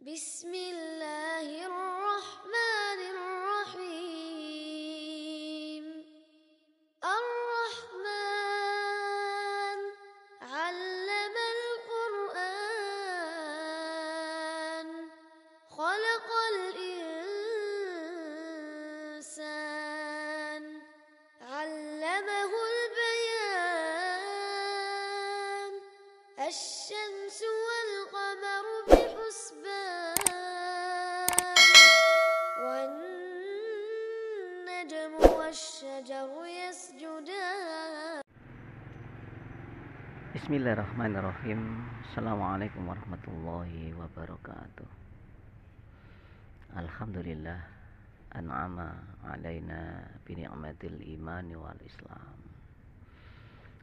Bismillahirrahmanirrahim. Ar-Rahman 'allamal Qur'an, khalaqal insan, 'allamahul bayan, asy-syamsu wal qamaru bihusban, wan najmu wasy-syajaru yasjudan. Bismillahirrahmanirrahim. Assalamualaikum warahmatullahi wabarakatuh. Alhamdulillah an'ama alaina bi ni'matil imani wal islam.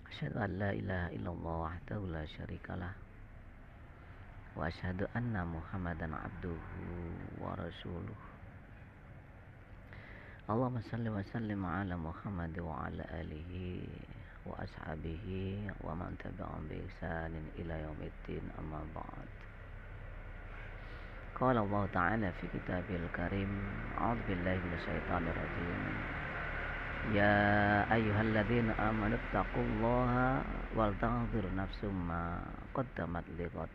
Asyhadu an la ilaha illallah wahdahu la syarikalah wa asyhadu anna Muhammadan abduhu wa rasuluh. Allahumma shalli wa sallim ala Muhammad wa ala alihi wa ashabihi wa man tabi'ahum bi ihsanin ila yaumiddin, amma ba'd. Qala Allah ta'ala fi kitabil karim, a'udzu billahi minasyaitonir rajim. Ya ayyuhalladzina amanu taqullaha wal tanzur nafsum ma qaddamat lighad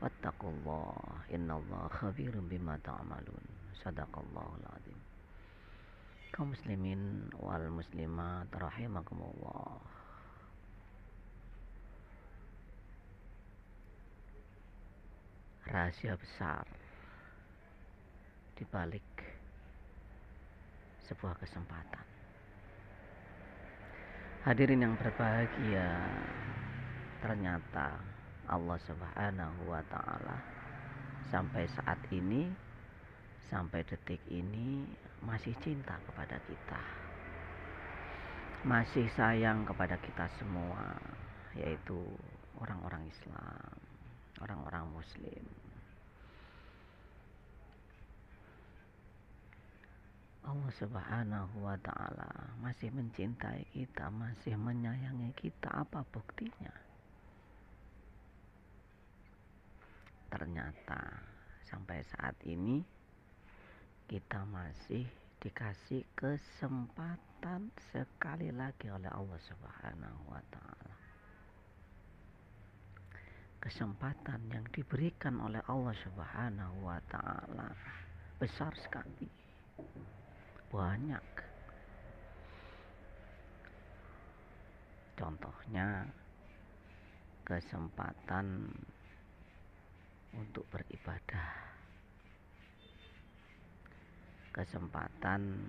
wattaqullaha innallaha khabirum bima ta'malun. Shadaqallahul azim. Kaum muslimin wal muslimat rahimakumullah. Rahasia besar di balik sebuah kesempatan. Hadirin yang berbahagia, ternyata Allah Subhanahu wa ta'ala sampai saat ini, sampai detik ini masih cinta kepada kita, masih sayang kepada kita semua, yaitu orang-orang Islam, orang-orang Muslim. Allah Subhanahu wa ta'ala masih mencintai kita, masih menyayangi kita. Apa buktinya? Ternyata sampai saat ini kita masih dikasih kesempatan sekali lagi oleh Allah Subhanahu wa ta'ala. Kesempatan yang diberikan oleh Allah Subhanahu wa ta'ala besar sekali, banyak. Contohnya kesempatan untuk beribadah, kesempatan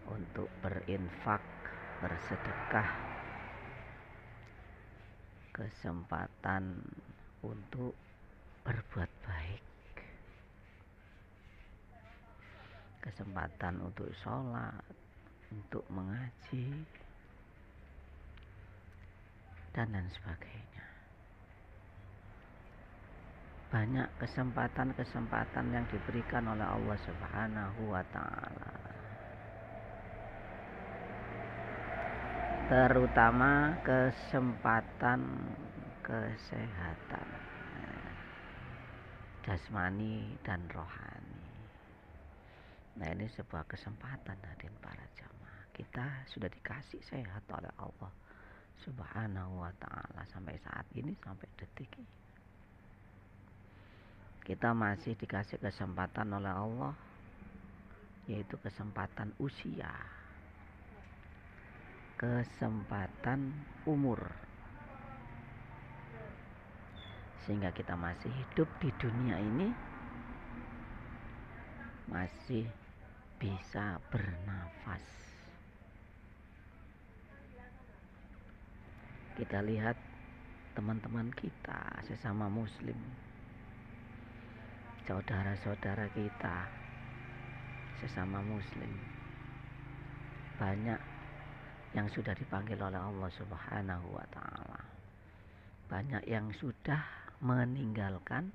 untuk berinfak, bersedekah, kesempatan untuk berbuat baik, kesempatan untuk sholat, untuk mengaji, dan lain sebagainya. Banyak kesempatan-kesempatan yang diberikan oleh Allah Subhanahu wa ta'ala, terutama kesempatan kesehatan jasmani dan rohani. Nah, ini sebuah kesempatan, hadirin para jamaah. Kita sudah dikasih sehat oleh Allah Subhanahu wa ta'ala sampai saat ini, sampai detik ini. Kita masih dikasih kesempatan oleh Allah, yaitu kesempatan usia, kesempatan umur, sehingga kita masih hidup di dunia ini, masih bisa bernafas. Kita lihat teman-teman kita sesama muslim, saudara-saudara kita sesama muslim, banyak yang sudah dipanggil oleh Allah Subhanahu wa ta'ala, banyak yang sudah meninggalkan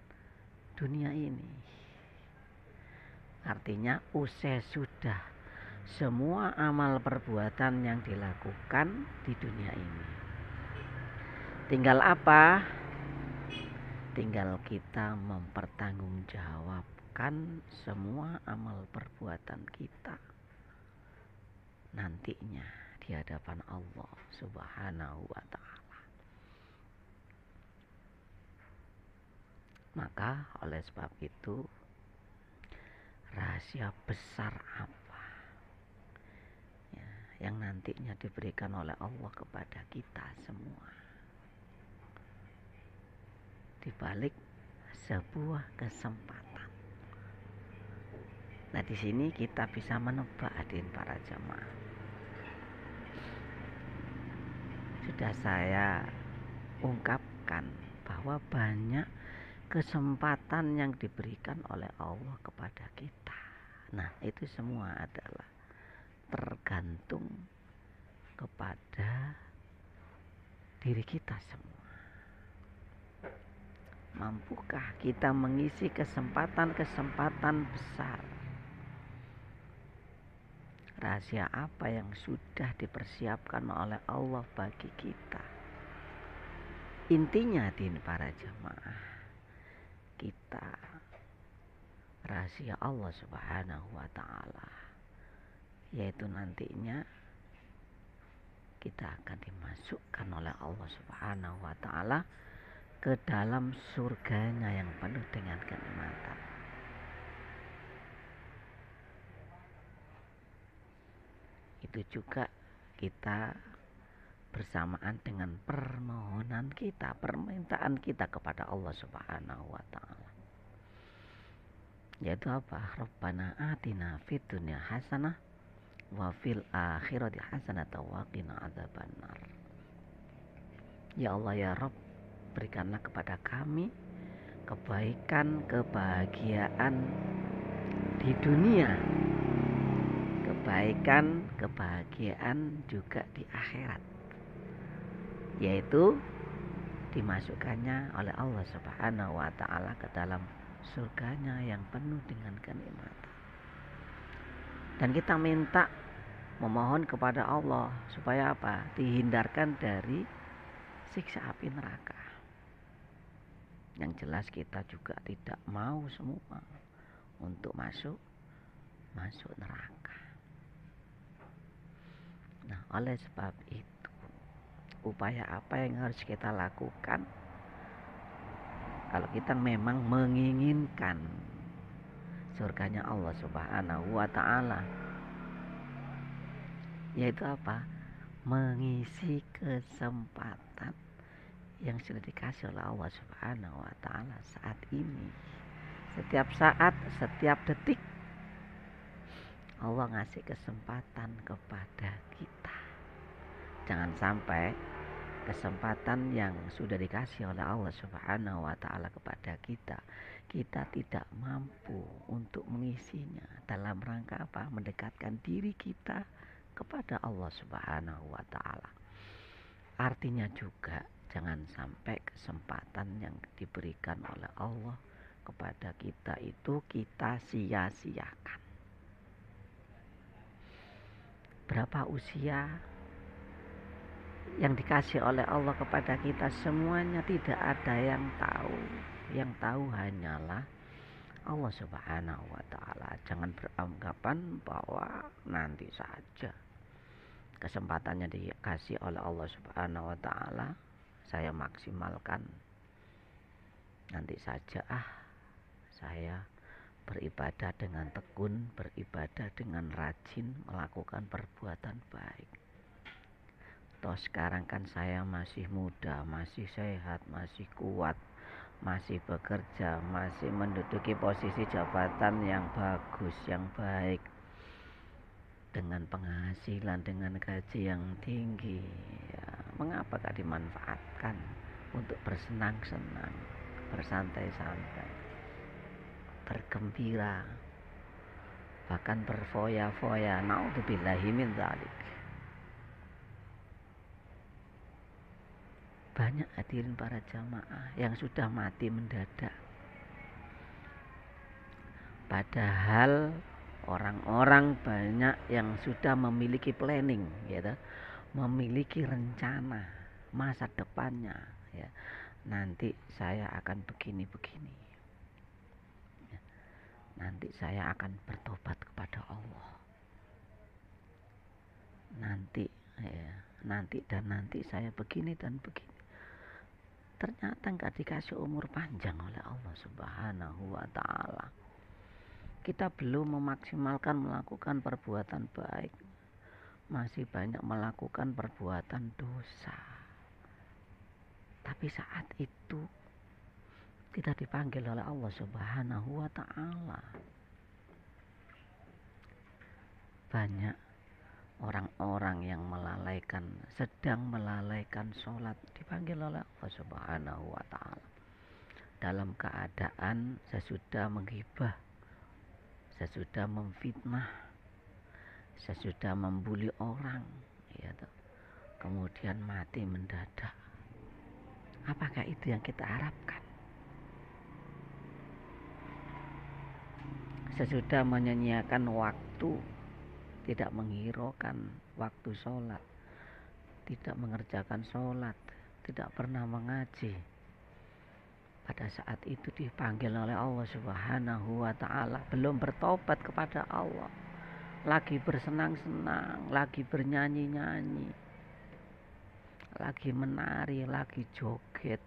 dunia ini. Artinya usai sudah semua amal perbuatan yang dilakukan di dunia ini. Tinggal apa? tinggal kita mempertanggungjawabkan semua amal perbuatan kita nantinya di hadapan Allah Subhanahu wa ta'ala. Maka oleh sebab itu, rahasia besar apa ya, yang nantinya diberikan oleh Allah kepada kita semua di balik sebuah kesempatan. Nah, di sini kita bisa menebak, hadirin para jamaah. Sudah saya ungkapkan bahwa banyak kesempatan yang diberikan oleh Allah kepada kita. Nah, itu semua adalah tergantung kepada diri kita semua. Mampukah kita mengisi kesempatan-kesempatan besar? Rahasia apa yang sudah dipersiapkan oleh Allah bagi kita? Intinya, hadirin para jamaah, kita rahasia Allah Subhanahu wa ta'ala, yaitu nantinya kita akan dimasukkan oleh Allah Subhanahu wa ta'ala ke dalam surganya yang penuh dengan kenikmatan. Itu juga kita bersamaan dengan permohonan kita, permintaan kita kepada Allah Subhanahu wa ta'ala, yaitu apa? Rabbana atina fid dunya hasanah wa fil akhirati hasanah wa qina adzabannar. Ya Allah ya Rabb, berikanlah kepada kami kebaikan, kebahagiaan di dunia, kebaikan, kebahagiaan juga di akhirat, yaitu dimasukkannya oleh Allah Subhanahu wa ta'ala ke dalam surganya yang penuh dengan kenikmatan. Dan kita minta, memohon kepada Allah supaya apa? Dihindarkan dari siksa api neraka. Yang jelas kita juga tidak mau semua untuk masuk neraka. Nah, oleh sebab itu, upaya apa yang harus kita lakukan kalau kita memang menginginkan surganya Allah Subhanahu wa ta'ala? Yaitu apa? Mengisi kesempatan yang sudah dikasih oleh Allah Subhanahu wa ta'ala saat ini. Setiap saat, setiap detik Allah ngasih kesempatan kepada kita. Jangan sampai kesempatan yang sudah dikasih oleh Allah Subhanahu wa ta'ala kepada kita tidak mampu untuk mengisinya. Dalam rangka apa? Mendekatkan diri kita kepada Allah Subhanahu wa ta'ala. Artinya juga jangan sampai kesempatan yang diberikan oleh Allah kepada kita itu kita sia-siakan. Berapa usia yang dikasih oleh Allah kepada kita, semuanya tidak ada yang tahu. Yang tahu hanyalah Allah Subhanahu wa ta'ala. Jangan beranggapan bahwa nanti saja kesempatannya dikasih oleh Allah Subhanahu wa ta'ala, saya maksimalkan. Nanti saja saya beribadah dengan tekun, beribadah dengan rajin, melakukan perbuatan baik. Toh sekarang kan saya masih muda, masih sehat, masih kuat, masih bekerja, masih menduduki posisi jabatan yang bagus, yang baik, dengan penghasilan, dengan gaji yang tinggi. Ya, mengapa gak dimanfaatkan untuk bersenang-senang, bersantai-santai, bergembira, bahkan berfoya-foya? Naudzubillahi min dzalik. Banyak hadirin para jamaah yang sudah mati mendadak. Padahal orang-orang banyak yang sudah memiliki planning, gitu, memiliki rencana masa depannya, ya. nanti saya akan begini-begini, nanti saya akan bertobat kepada Allah, nanti saya begini dan begini. Ternyata nggak dikasih umur panjang oleh Allah Subhanahu wa ta'ala. Kita belum memaksimalkan melakukan perbuatan baik, masih banyak melakukan perbuatan dosa. Tapi saat itu kita dipanggil oleh Allah Subhanahu wa ta'ala. Banyak orang-orang yang sedang melalaikan sholat dipanggil oleh Allah Subhanahu wa ta'ala dalam keadaan sesudah menghibah, sesudah memfitnah, sesudah membuli orang, ya toh, kemudian mati mendadak. Apakah itu yang kita harapkan? Sesudah menyanyiakan waktu, tidak menghiraukan waktu sholat, tidak mengerjakan sholat, tidak pernah mengaji. Pada saat itu dipanggil oleh Allah Subhanahu wa ta'ala, belum bertobat kepada Allah, lagi bersenang-senang, lagi bernyanyi-nyanyi, lagi menari, lagi joget.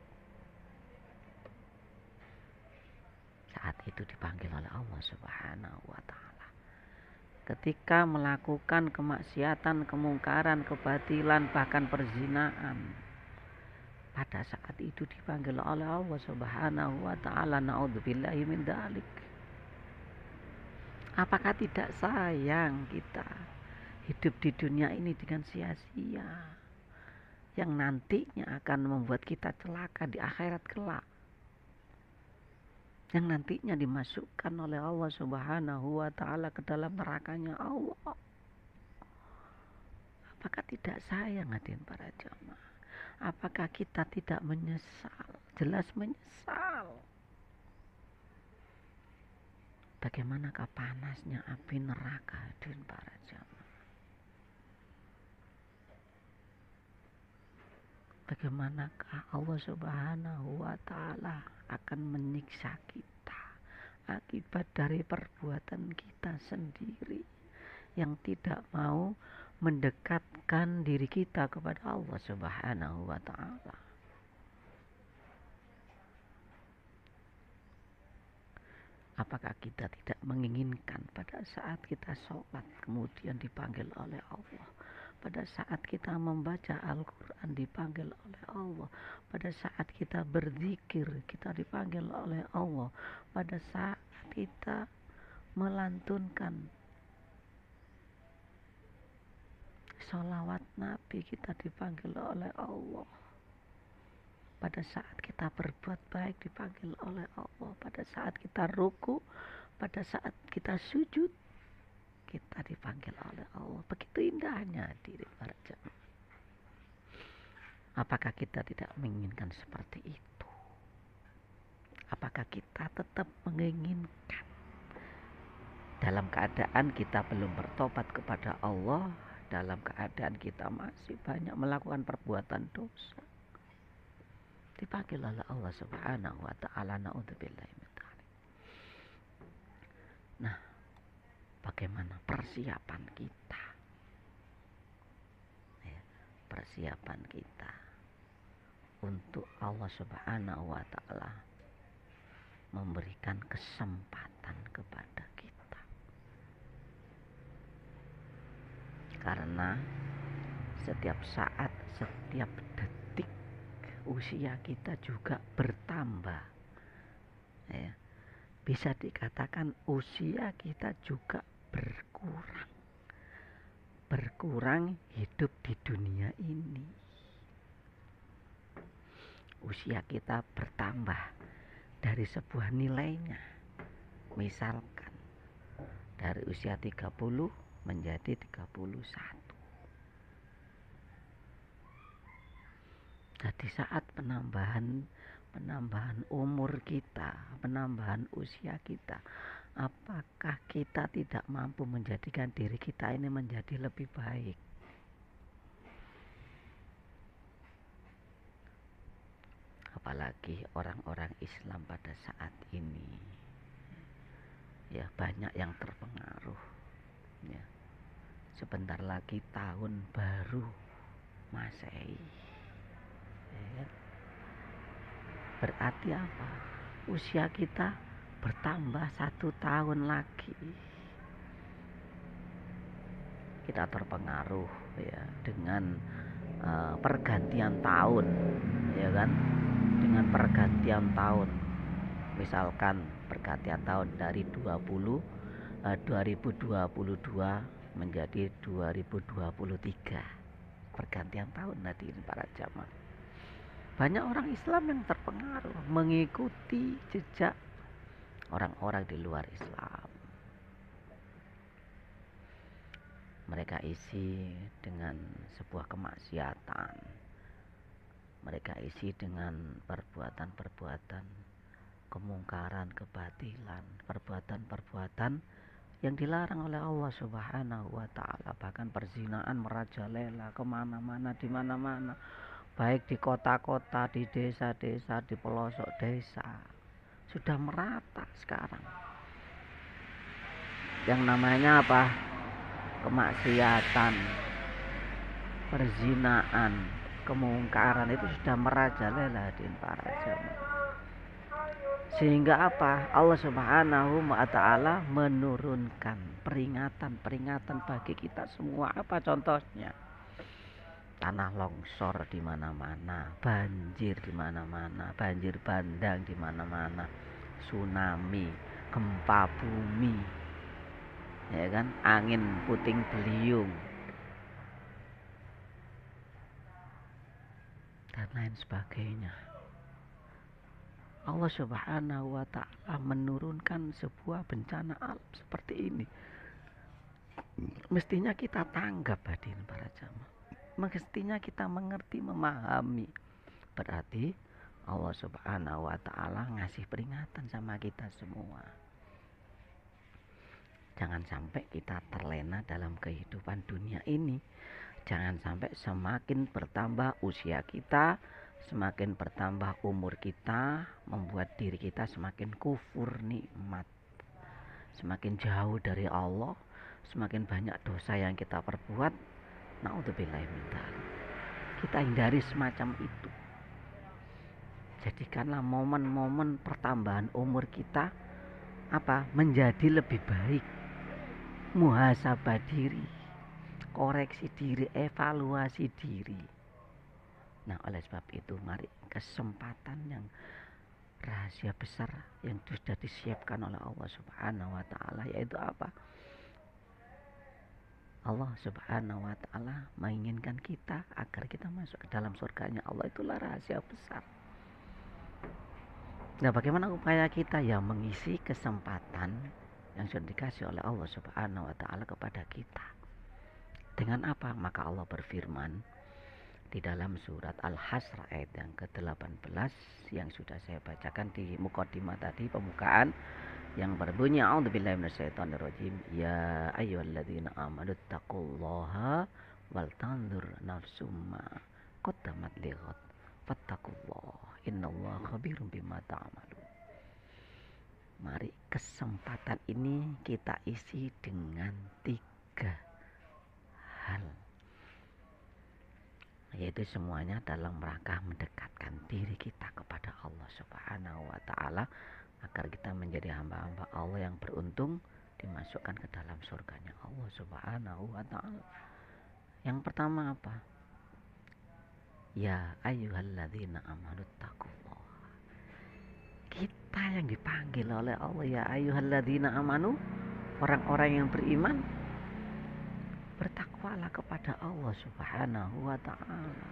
Saat itu dipanggil oleh Allah Subhanahu wa ta'ala. Ketika melakukan kemaksiatan, kemungkaran, kebatilan, bahkan perzinaan, pada saat itu dipanggil oleh Allah Subhanahu wa ta'ala. Na'udzubillahi min dzalik. Apakah tidak sayang kita hidup di dunia ini dengan sia-sia, yang nantinya akan membuat kita celaka di akhirat kelak, yang nantinya dimasukkan oleh Allah Subhanahu wa ta'ala ke dalam nerakanya Allah? Apakah tidak sayang hadirin para jamaah? Apakah kita tidak menyesal? Jelas menyesal. Bagaimanakah panasnya api neraka hadirin para jamaah? Bagaimanakah Allah Subhanahu wa ta'ala akan menyiksa kita akibat dari perbuatan kita sendiri yang tidak mau mendekatkan diri kita kepada Allah Subhanahu wa ta'ala. Apakah kita tidak menginginkan pada saat kita sholat kemudian dipanggil oleh Allah, pada saat kita membaca Al-Quran dipanggil oleh Allah, pada saat kita berzikir kita dipanggil oleh Allah, pada saat kita melantunkan sholawat Nabi kita dipanggil oleh Allah, pada saat kita berbuat baik dipanggil oleh Allah, pada saat kita ruku, pada saat kita sujud kita dipanggil oleh Allah. Begitu indahnya hadirin para jamaah. Apakah kita tidak menginginkan seperti itu? Apakah kita tetap menginginkan dalam keadaan kita belum bertobat kepada Allah, dalam keadaan kita masih banyak melakukan perbuatan dosa, dipanggil oleh Allah Subhanahu wa ta'ala? Na'udzubillahi min dzalik. Nah, bagaimana persiapan kita? Persiapan kita untuk Allah Subhanahu wa ta'ala memberikan kesempatan kepada kita. Karena setiap saat, setiap detik usia kita juga bertambah, ya. Bisa dikatakan usia kita juga berkurang hidup di dunia ini. Usia kita bertambah dari sebuah nilainya. Misalkan dari usia 30 menjadi 31. Jadi saat penambahan umur kita, penambahan usia kita, apakah kita tidak mampu menjadikan diri kita ini menjadi lebih baik? apalagi orang-orang Islam pada saat ini. Ya, banyak yang terpengaruh. Ya. Sebentar lagi tahun baru Masehi. Ya. Berarti apa? Usia kita bertambah 1 tahun lagi. Kita terpengaruh ya dengan pergantian tahun, ya kan? Dengan pergantian tahun. Misalkan pergantian tahun dari 2022 menjadi 2023. Pergantian tahun nanti ini para jamaah. Banyak orang Islam yang terpengaruh mengikuti jejak orang-orang di luar Islam. Mereka isi dengan sebuah kemaksiatan. Mereka isi dengan perbuatan-perbuatan kemungkaran, kebatilan, perbuatan-perbuatan yang dilarang oleh Allah Subhanahu wa ta'ala. Bahkan perzinaan merajalela kemana-mana, di mana-mana, baik di kota-kota, di desa-desa, di pelosok desa, sudah merata sekarang. Yang namanya apa? Kemaksiatan, perzinaan, kemungkaran itu sudah merajalela di para jamaah. Sehingga apa? Allah Subhanahu wa ta'ala menurunkan peringatan-peringatan bagi kita semua. Apa contohnya? Tanah longsor di mana-mana, banjir di mana-mana, banjir bandang di mana-mana, tsunami, gempa bumi. Ya kan, angin puting beliung dan lain sebagainya. Allah Subhanahu wa ta'ala menurunkan sebuah bencana alam seperti ini. Mestinya kita tanggap hadirin para jamaah. Mestinya kita mengerti, memahami. Berarti Allah Subhanahu wa ta'ala ngasih peringatan sama kita semua. Jangan sampai kita terlena dalam kehidupan dunia ini. Jangan sampai semakin bertambah usia kita, semakin bertambah umur kita, membuat diri kita semakin kufur nikmat, semakin jauh dari Allah, semakin banyak dosa yang kita perbuat. Naudzubillahi min dzalik. Kita hindari semacam itu. Jadikanlah momen-momen pertambahan umur kita menjadi lebih baik. Muhasabah diri, koreksi diri, evaluasi diri. Nah, oleh sebab itu mari kesempatan yang rahasia besar yang sudah disiapkan oleh Allah Subhanahu wa ta'ala, yaitu apa? Allah Subhanahu wa ta'ala menginginkan kita agar kita masuk ke dalam surganya Allah. Itulah rahasia besar. Nah, bagaimana upaya kita? Ya, mengisi kesempatan yang sudah dikasih oleh Allah Subhanahu wa ta'ala kepada kita. Dengan apa? Maka Allah berfirman di dalam surat Al-Hasr ayat yang ke-18 yang sudah saya bacakan di muqaddimah tadi, pembukaan, yang berbunyi a'udzubillahi minasyaitonirrajim, ya ayyuhalladzina amanu taqullaha wal tanzur nafsum ma qaddamat lighad fattaqullaha innallaha khabirum bima ta'malun. Mari kesempatan ini kita isi dengan 3 hal, yaitu semuanya dalam rangka mendekatkan diri kita kepada Allah Subhanahu wa ta'ala agar kita menjadi hamba-hamba Allah yang beruntung dimasukkan ke dalam surganya Allah Subhanahu wa ta'ala. Yang pertama apa? Ya ayyuhalladzina amanu taqullah. Kita yang dipanggil oleh Allah, ya ayyuhalladzina amanu, orang-orang yang beriman, bertakwalah kepada Allah Subhanahu wa ta'ala.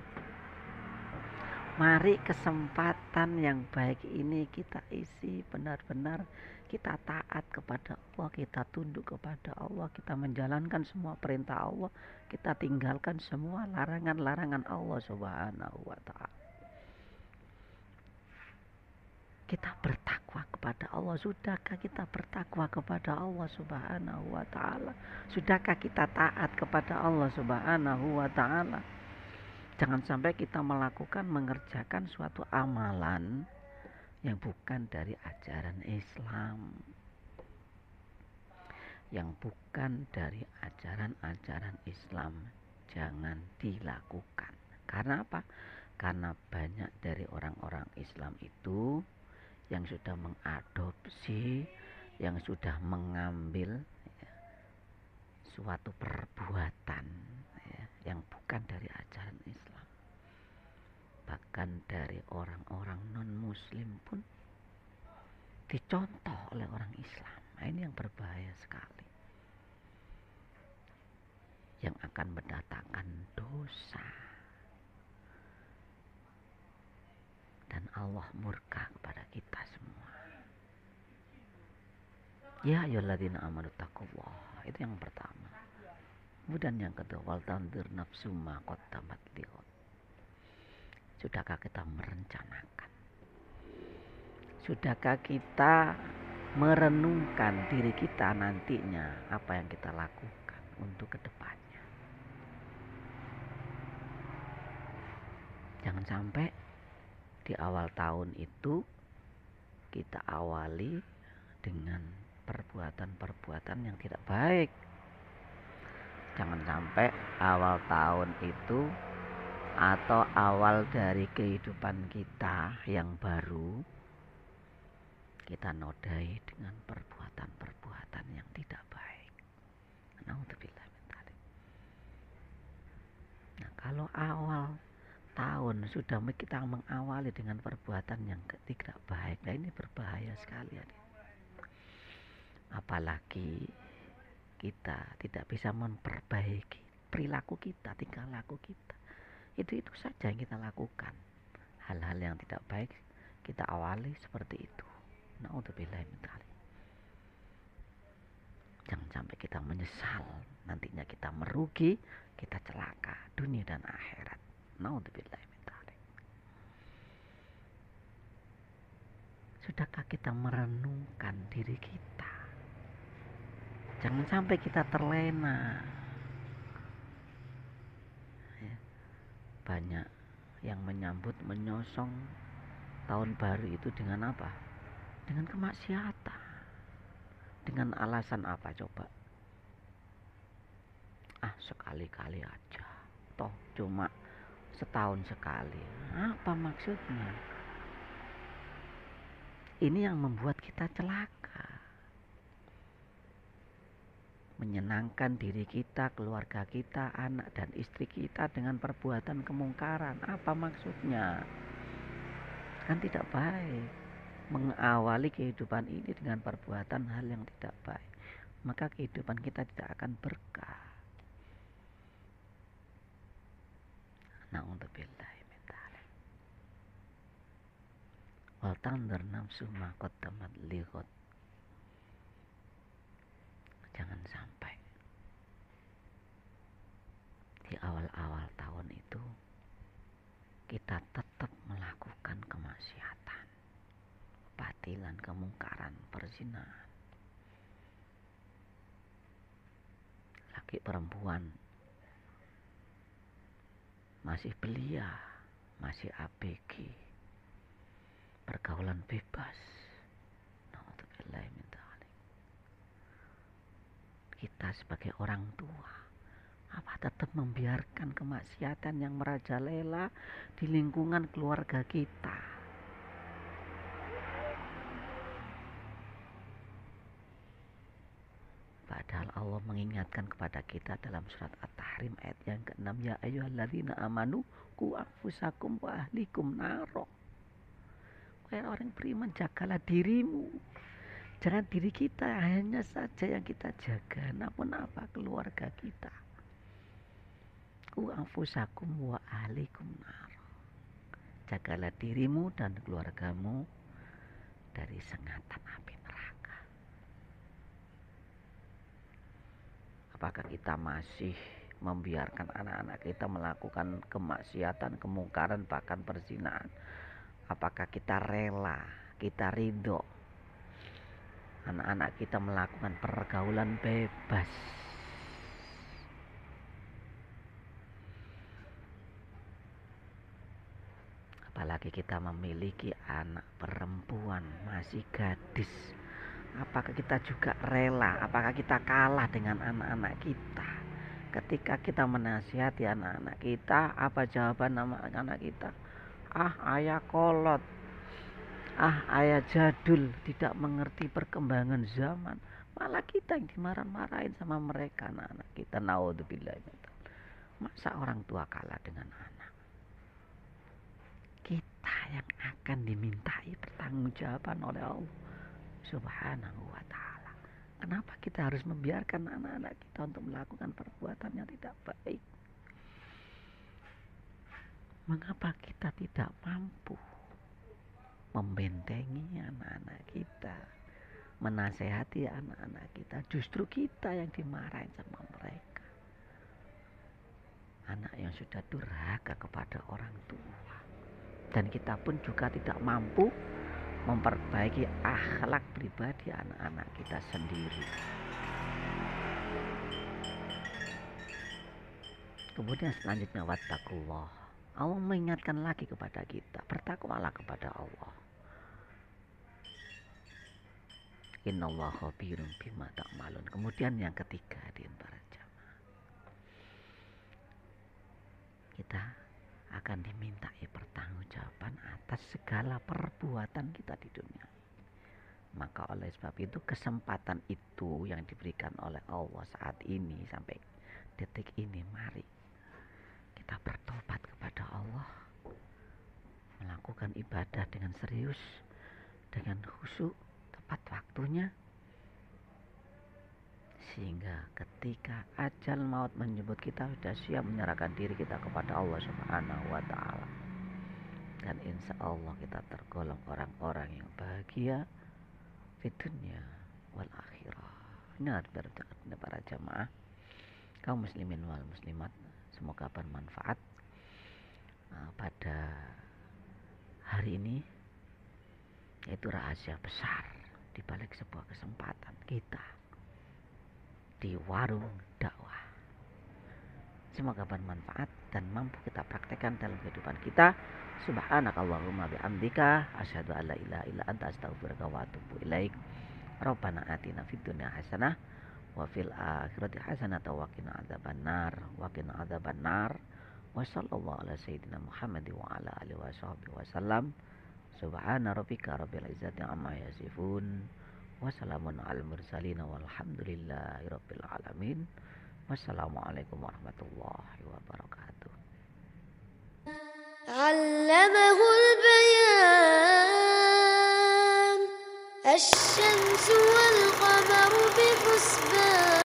Mari kesempatan yang baik ini kita isi benar-benar, kita taat kepada Allah, kita tunduk kepada Allah, kita menjalankan semua perintah Allah, kita tinggalkan semua larangan-larangan Allah Subhanahu wa ta'ala. Kita bertakwa kepada Allah. Sudahkah kita bertakwa kepada Allah Subhanahu wa ta'ala? Sudahkah kita taat kepada Allah Subhanahu wa ta'ala? Jangan sampai kita mengerjakan suatu amalan yang bukan dari ajaran Islam, yang bukan dari ajaran-ajaran Islam. Jangan dilakukan. Karena apa? Karena banyak dari orang-orang Islam itu yang sudah mengadopsi, yang sudah mengambil suatu perbuatan yang bukan dari ajaran Islam. Bahkan dari orang-orang non-muslim pun dicontoh oleh orang Islam. Nah, ini yang berbahaya sekali, yang akan mendatangkan dosa dan Allah murka kepada kita semua. Ya ayyuhalladzina amanu taqullah, itu yang pertama. Kemudian yang kedua, wal tanzur nafsum ma qaddamat lighad. Sudahkah kita merencanakan? Sudahkah kita merenungkan diri kita nantinya, apa yang kita lakukan untuk kedepannya? Jangan sampai di awal tahun itu kita awali dengan perbuatan-perbuatan yang tidak baik. Jangan sampai awal tahun itu atau awal dari kehidupan kita yang baru kita nodai dengan perbuatan-perbuatan yang tidak baik. Naudzubillah min dzalik. Nah, kalau awal tahun sudah kita mengawali dengan perbuatan yang tidak baik, nah ini berbahaya sekali. Apalagi kita tidak bisa memperbaiki perilaku kita, tingkah laku kita. Itu saja yang kita lakukan. Hal-hal yang tidak baik kita awali seperti itu. Naudzubillah min dzalik. Jangan sampai kita menyesal, nantinya kita merugi, kita celaka dunia dan akhirat. Naudzubillah min dzalik. Sudahkah kita merenungkan diri kita? Jangan sampai kita terlena. Banyak yang menyosong tahun baru itu dengan apa? Dengan kemaksiatan. Dengan alasan apa coba? Sekali-kali aja. Toh cuma setahun sekali. Apa maksudnya? Ini yang membuat kita celaka. Menyenangkan diri kita, keluarga kita, anak dan istri kita dengan perbuatan kemungkaran. Apa maksudnya? Kan tidak baik. Mengawali kehidupan ini dengan perbuatan hal yang tidak baik, maka kehidupan kita tidak akan berkah. Na'udzubillahi min dzalik. Wal tanzur nafsum ma qaddamat lighad. Jangan sampai di awal-awal tahun itu kita tetap melakukan kemaksiatan, kebatilan, kemungkaran, perzinahan. Laki perempuan masih belia, masih ABG, pergaulan bebas. Na'udzubillahi min dzalik. Kita sebagai orang tua, apa tetap membiarkan kemaksiatan yang merajalela di lingkungan keluarga kita? Padahal Allah mengingatkan kepada kita dalam surat At-Tahrim ayat yang ke-6, ya ayyuhalladzina amanu qu anfusakum wa ahlikum naro. Wahai orang beriman, jagalah dirimu. Jangan diri kita hanya saja yang kita jaga, namun apa keluarga kita. Qu anfusakum wa ahlikum naro. Jagalah dirimu dan keluargamu dari sengatan api neraka. Apakah kita masih membiarkan anak-anak kita melakukan kemaksiatan, kemungkaran, bahkan perzinahan? Apakah kita rela, kita ridho anak-anak kita melakukan pergaulan bebas? Apalagi kita memiliki anak perempuan masih gadis. Apakah kita juga rela? Apakah kita kalah dengan anak-anak kita? Ketika kita menasihati anak-anak kita, apa jawaban anak-anak kita? Ah, ayah kolot. Ah, ayah jadul, tidak mengerti perkembangan zaman. Malah kita yang dimarah-marahin sama mereka, anak-anak kita. Naudzubillah. Masa orang tua kalah dengan anak? Kita yang akan dimintai pertanggungjawaban oleh Allah Subhanahu wa ta'ala. Kenapa kita harus membiarkan anak-anak kita untuk melakukan perbuatan yang tidak baik? Mengapa kita tidak mampu membentengi anak-anak kita, menasehati anak-anak kita? Justru kita yang dimarahin sama mereka. Anak yang sudah durhaka kepada orang tua. Dan kita pun juga tidak mampu memperbaiki akhlak pribadi anak-anak kita sendiri. Kemudian selanjutnya wattaqullah. Allah mengingatkan lagi kepada kita, bertakwalah kepada Allah. Innallaha khabirun bima ta'malun. Kemudian yang ketiga, hadirin para jamaah, kita akan dimintai pertanggungjawaban atas segala perbuatan kita di dunia. Maka oleh sebab itu kesempatan itu yang diberikan oleh Allah saat ini sampai detik ini, mari kita bertobat kepada Allah, melakukan ibadah dengan serius, dengan khusyuk, tepat waktunya, sehingga ketika ajal maut menjemput kita sudah siap menyerahkan diri kita kepada Allah Subhanahu wa ta'ala. Dan insya Allah kita tergolong orang-orang yang bahagia di dunia wal akhirah. Ini harus berdekat para jamaah, kaum muslimin wal muslimat, semoga bermanfaat pada hari ini, yaitu rahasia besar di balik sebuah kesempatan kita di warung dakwah. Semoga bermanfaat dan mampu kita praktekkan dalam kehidupan kita. Subhanakallahumma bihamdika asyhadu an la ilaha illa anta astaghfiruka wa atubu ilaik. Rabbana atina fid dunya hasanah wa fil akhirati hasanah wa qina adzabannar wa qina adzabannar. Wa sallallahu ala sayyidina Muhammad wa ala alihi washabbihi wasallam. Subhana rabbika rabbil izzati amma yasifun. Wassalamun ala mursalin walhamdulillahi rabbil alamin. Wassalamualaikum warahmatullahi wabarakatuh. علمه البيان الشمس والقمر